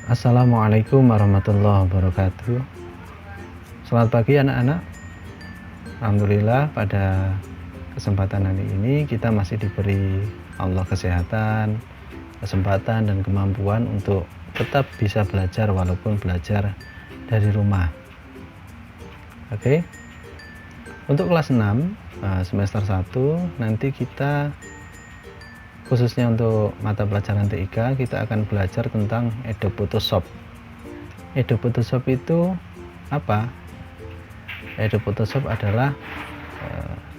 Assalamualaikum warahmatullahi wabarakatuh. Selamat pagi anak-anak. Alhamdulillah pada kesempatan hari ini kita masih diberi Allah kesehatan, kesempatan dan kemampuan untuk tetap bisa belajar walaupun belajar dari rumah. Oke. Untuk kelas 6 semester 1 nanti kita khususnya untuk mata pelajaran TIK kita akan belajar tentang Adobe Photoshop. Adobe Photoshop itu apa? Adobe Photoshop adalah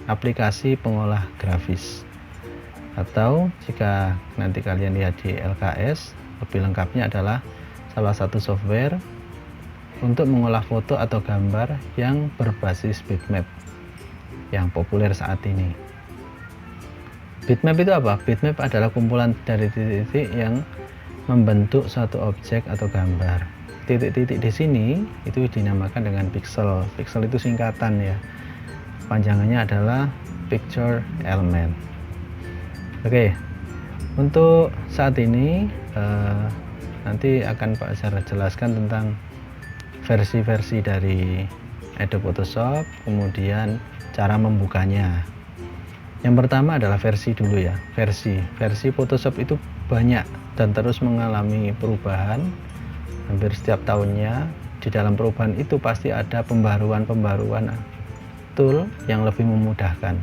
aplikasi pengolah grafis, atau jika nanti kalian lihat di LKS lebih lengkapnya adalah salah satu software untuk mengolah foto atau gambar yang berbasis bitmap yang populer saat ini. Bitmap itu apa? Bitmap adalah kumpulan dari titik-titik yang membentuk suatu objek atau gambar. Titik-titik di sini itu dinamakan dengan pixel. Pixel itu singkatan ya. Panjangannya adalah picture element. Oke. Untuk saat ini nanti akan Pak Azhar jelaskan tentang versi-versi dari Adobe Photoshop, kemudian cara membukanya. Yang pertama adalah versi dulu ya. Versi Photoshop itu banyak dan terus mengalami perubahan hampir setiap tahunnya. Di dalam perubahan itu pasti ada pembaruan tool yang lebih memudahkan.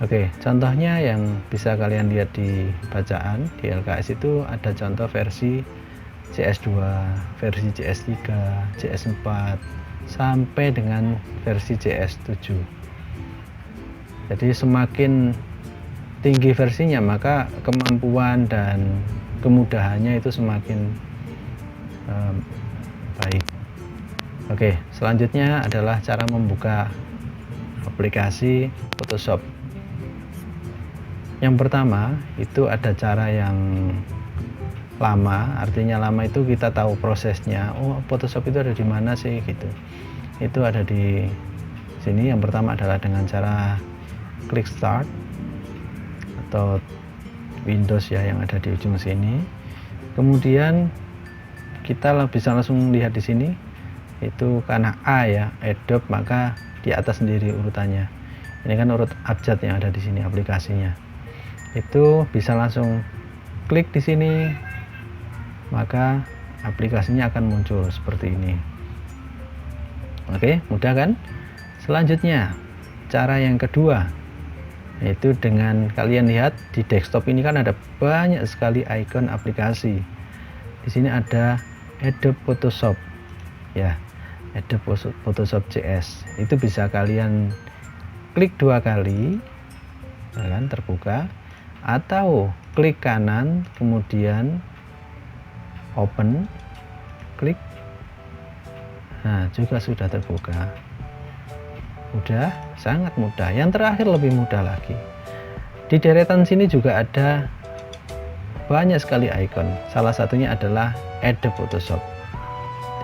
Oke, contohnya yang bisa kalian lihat di bacaan di LKS itu ada contoh versi CS2, versi CS3, CS4 sampai dengan versi CS7. Jadi semakin tinggi versinya maka kemampuan dan kemudahannya itu semakin baik. Oke, selanjutnya adalah cara membuka aplikasi Photoshop. Yang pertama itu ada cara yang lama, artinya lama itu kita tahu prosesnya. Oh, Photoshop itu ada di mana sih gitu. Itu ada di sini. Yang pertama adalah dengan cara klik start atau Windows ya yang ada di ujung sini. Kemudian kita bisa langsung lihat di sini itu karena A ya Adobe, maka di atas sendiri urutannya. Ini kan urut abjad yang ada di sini aplikasinya. Itu bisa langsung klik di sini, maka aplikasinya akan muncul seperti ini. Oke, mudah kan? Selanjutnya cara yang kedua yaitu dengan kalian lihat di desktop ini kan ada banyak sekali icon aplikasi. Di sini ada Adobe Photoshop ya, Adobe Photoshop CS. Itu bisa kalian klik 2 kali ya kan, terbuka, atau klik kanan kemudian open, klik, nah juga sudah terbuka. Mudah, sangat mudah. Yang terakhir lebih mudah lagi. Di deretan sini juga ada banyak sekali icon. Salah satunya adalah Adobe Photoshop.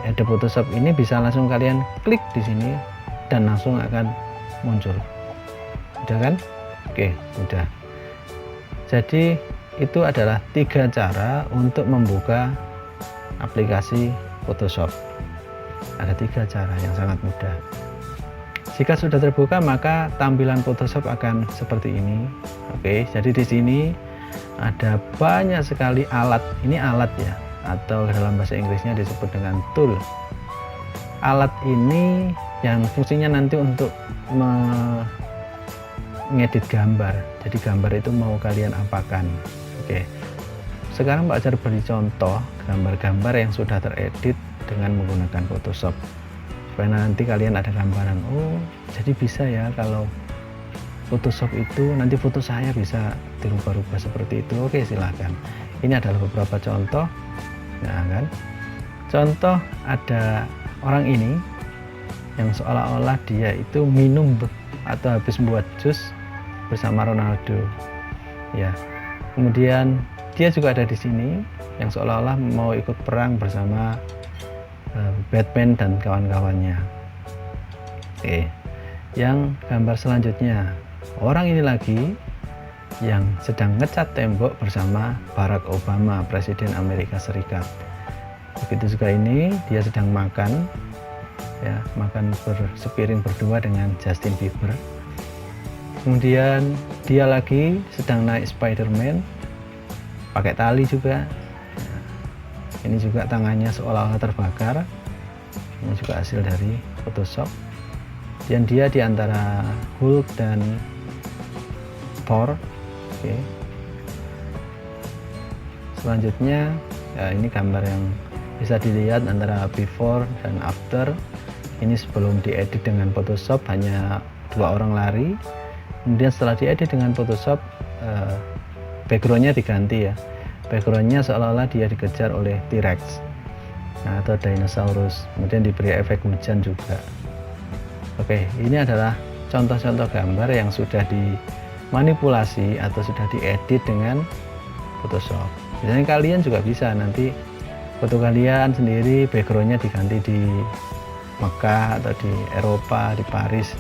Adobe Photoshop ini bisa langsung kalian klik di sini dan langsung akan muncul. Mudah kan? Oke, mudah. Jadi itu adalah 3 cara untuk membuka aplikasi Photoshop. Ada 3 cara yang sangat mudah. Jika sudah terbuka maka tampilan Photoshop akan seperti ini. Oke, jadi di sini ada banyak sekali alat. Ini alat ya, atau dalam bahasa Inggrisnya disebut dengan tool. Alat ini yang fungsinya nanti untuk mengedit gambar. Jadi gambar itu mau kalian apakan. Oke. Sekarang Pak Azhar beri contoh gambar-gambar yang sudah teredit dengan menggunakan Photoshop. Supaya nanti kalian ada gambaran, oh jadi bisa ya kalau Photoshop itu nanti foto saya bisa dirubah-rubah seperti itu. Oke, silahkan. Ini adalah beberapa contoh. Nah kan, contoh ada orang ini yang seolah-olah dia itu minum atau habis membuat jus bersama Ronaldo ya. Kemudian dia juga ada di sini yang seolah-olah mau ikut perang bersama Batman dan kawan-kawannya. Oke, yang gambar selanjutnya orang ini lagi yang sedang ngecat tembok bersama Barack Obama, Presiden Amerika Serikat. Begitu juga ini, dia sedang makan, ya, makan sepiring berdua dengan Justin Bieber. Kemudian dia lagi sedang naik Spider-Man, pakai tali juga. Ini juga tangannya seolah-olah terbakar. Ini juga hasil dari Photoshop. Dan dia di antara Hulk dan Thor. Oke. Selanjutnya, ya, ini gambar yang bisa dilihat antara before dan after. Ini sebelum diedit dengan Photoshop, hanya 2 orang lari. Kemudian setelah diedit dengan Photoshop, backgroundnya diganti, ya. Backgroundnya seolah-olah dia dikejar oleh T-Rex, nah, atau dinosaurus. Kemudian diberi efek hujan juga. Oke, ini adalah contoh-contoh gambar yang sudah dimanipulasi atau sudah diedit dengan Photoshop. Biasanya kalian juga bisa nanti foto kalian sendiri, backgroundnya diganti di Mekah atau di Eropa, di Paris,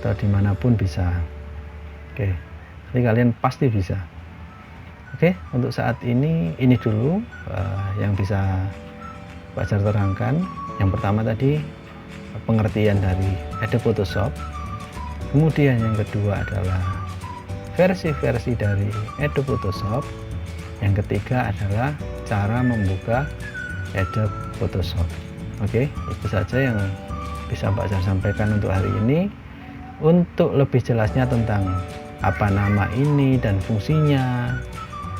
atau dimanapun bisa. Oke, jadi kalian pasti bisa. Oke, untuk saat ini dulu yang bisa Pak Jar terangkan. Yang pertama tadi pengertian dari Adobe Photoshop. Kemudian yang kedua adalah versi-versi dari Adobe Photoshop. Yang ketiga adalah cara membuka Adobe Photoshop. Oke, itu saja yang bisa Pak Jar sampaikan untuk hari ini. Untuk lebih jelasnya tentang apa nama ini dan fungsinya,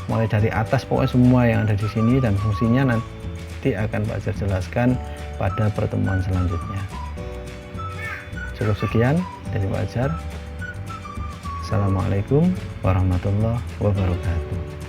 mulai dari atas pokoknya semua yang ada di sini dan fungsinya nanti akan Pak Jar jelaskan pada pertemuan selanjutnya. Cukup sekian dari Pak Jar. Assalamualaikum warahmatullahi wabarakatuh.